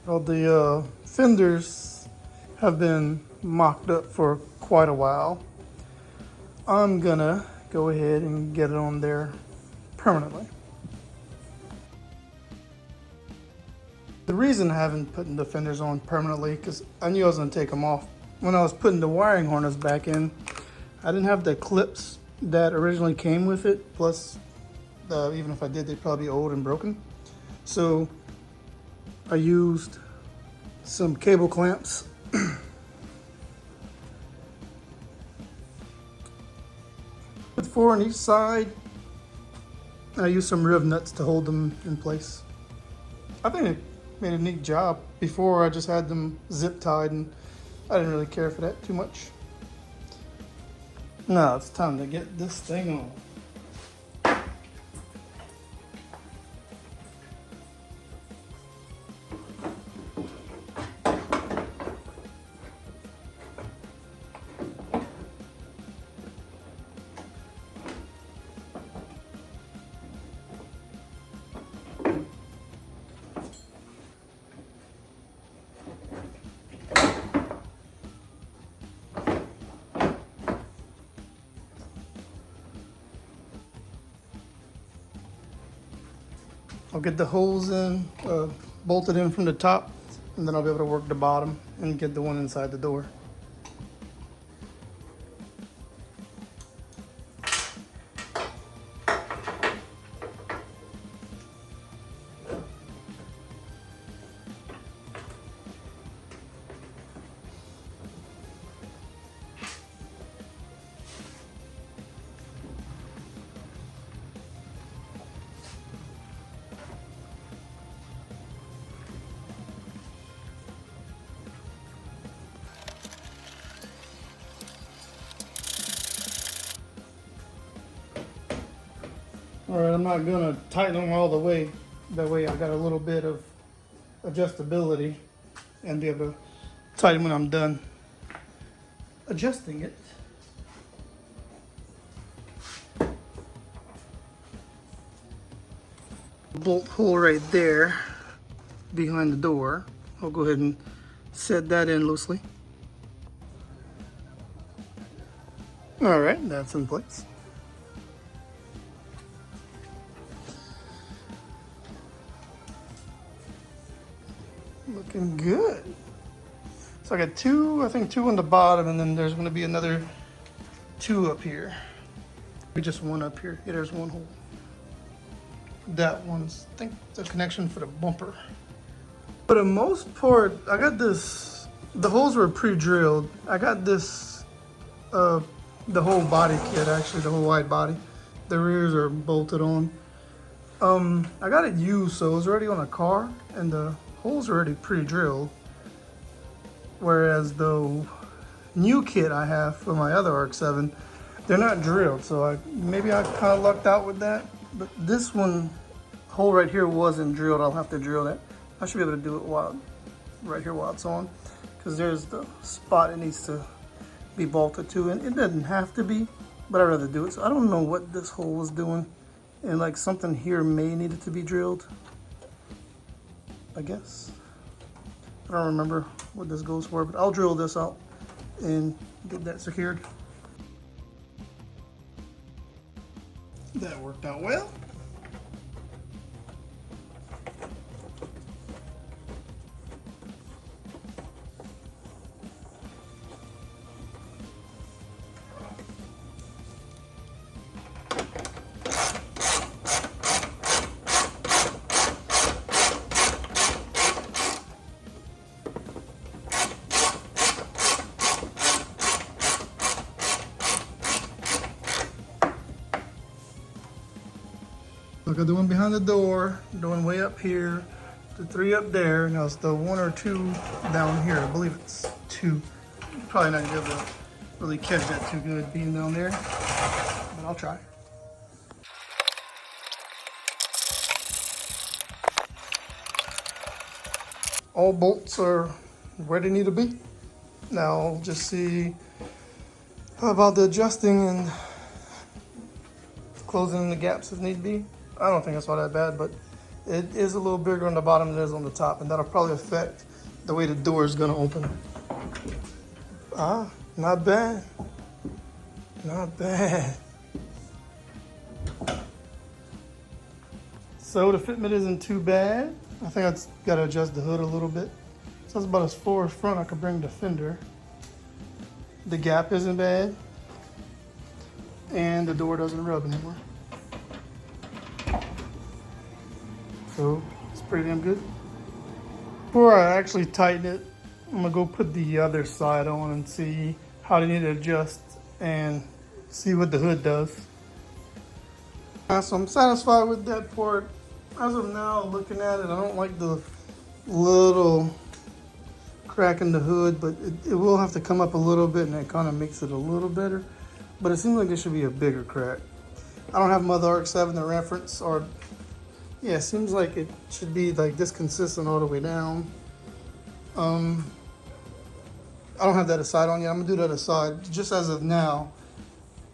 Well, the fenders have been mocked up for quite a while. I'm gonna go ahead and get it on there permanently. The reason I haven't put the fenders on permanently, because I knew I was gonna take them off. When I was putting the wiring harness back in, I didn't have the clips that originally came with it. Plus, even if I did, they'd probably be old and broken. So I used some cable clamps. With 4 on each side. And I used some riv nuts to hold them in place. I think it made a neat job. Before I just had them zip tied and I didn't really care for that too much. Now it's time to get this thing on. I'll get the holes in, bolted in from the top, and then I'll be able to work the bottom and get the one inside the door. All right, I'm not gonna tighten them all the way. That way I got a little bit of adjustability and be able to tighten when I'm done adjusting it. Bolt hole right there behind the door. I'll go ahead and set that in loosely. All right, that's in place. Looking good. So I got two, I think 2 on the bottom, and then there's gonna be another 2 up here. Just 1 up here. Yeah, there's 1 hole. That one's, I think, the connection for the bumper. For the most part, I got this, the holes were pre-drilled. I got this, the whole body kit, actually, the whole wide body. The rears are bolted on. I got it used, so it was already on a car, and the holes are already pre-drilled. Whereas the new kit I have for my other RX-7, they're not drilled, so maybe I kind of lucked out with that. But this one, hole right here wasn't drilled. I'll have to drill that. I should be able to do it right here while it's on, because there's the spot it needs to be bolted to, and it doesn't have to be, but I'd rather do it. So I don't know what this hole was doing, and like something here may need it to be drilled, I guess. I don't remember what this goes for, but I'll drill this out and get that secured. That worked out well. Look at the one behind the door, the one way up here, the 3 up there. Now it's the 1 or 2 down here. I believe it's 2. Probably not gonna be able to really catch that too good being down there, but I'll try. All bolts are where they need to be. Now I'll just see about the adjusting and closing the gaps if need be. I don't think it's all that bad, but It is a little bigger on the bottom than it is on the top, and that'll probably affect the way the door is gonna open. Ah, not bad. Not bad. So the fitment isn't too bad. I think I just gotta adjust the hood a little bit. So that's about as far as front I could bring the fender. The gap isn't bad. And the door doesn't rub anymore. So it's pretty damn good. Before I actually tighten it, I'm gonna go put the other side on and see how they need to adjust and see what the hood does. So I'm satisfied with that part. As of now, looking at it, I don't like the little crack in the hood, but it will have to come up a little bit, and that kind of makes it a little better. But it seems like there should be a bigger crack. I don't have Mazda RX-7 to reference, or yeah, it seems like it should be like this consistent all the way down. I don't have that aside on yet. I'm gonna do the other side. Just as of now,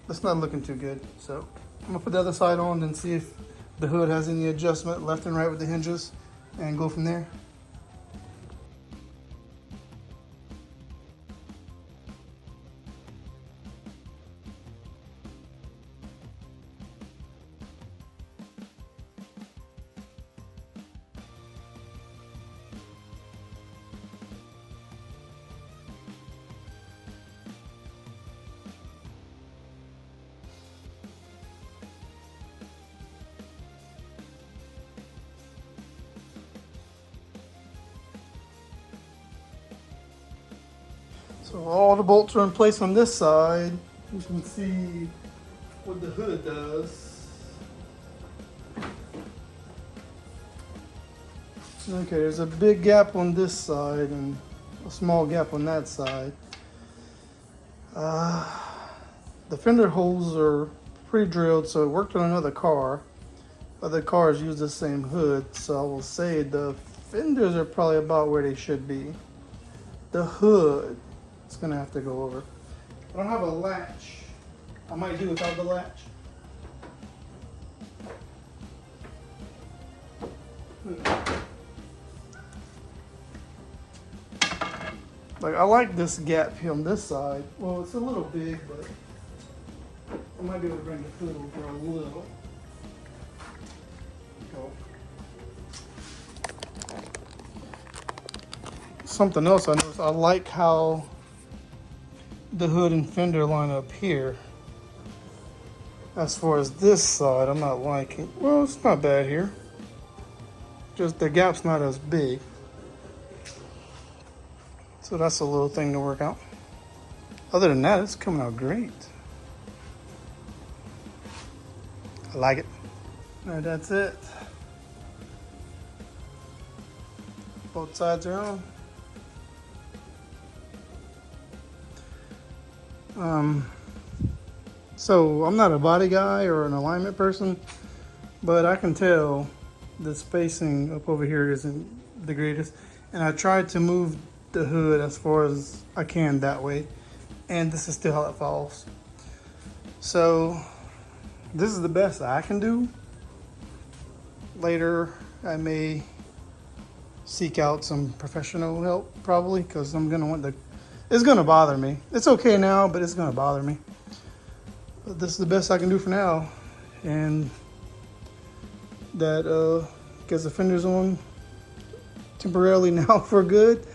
it's not looking too good. So I'm gonna put the other side on and see if the hood has any adjustment left and right with the hinges, and go from there. So all the bolts are in place on this side. You can see what the hood does. Okay, there's a big gap on this side and a small gap on that side. The fender holes are pre-drilled, so it worked on another car. Other cars use the same hood, so I will say the fenders are probably about where they should be. The hood, it's gonna have to go over. I don't have a latch. I might do without the latch. Like, I like this gap here on this side. Well, it's a little big, but I might be able to bring the hood over a little. Go. Something else I noticed, I like how the hood and fender line up here. As far as this side, I'm not liking. Well, it's not bad here. Just the gap's not as big. So that's a little thing to work out. Other than that, it's coming out great. I like it. All right, that's it. Both sides are on. So I'm not a body guy or an alignment person, but I can tell the spacing up over here isn't the greatest. And I tried to move the hood as far as I can that way, and this is still how it falls. So this is the best I can do. Later, I may seek out some professional help, probably, because I'm gonna want it's gonna bother me. It's okay now, but it's gonna bother me. But this is the best I can do for now, and that gets the fenders on temporarily now for good.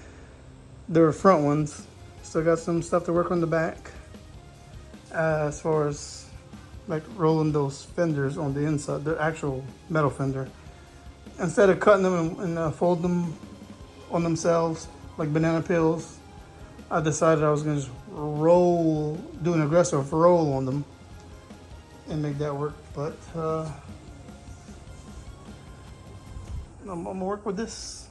They're front ones. Still got some stuff to work on the back, as far as like rolling those fenders on the inside, the actual metal fender. Instead of cutting them and fold them on themselves like banana peels, I decided I was gonna just do an aggressive roll on them and make that work. But I'm gonna work with this.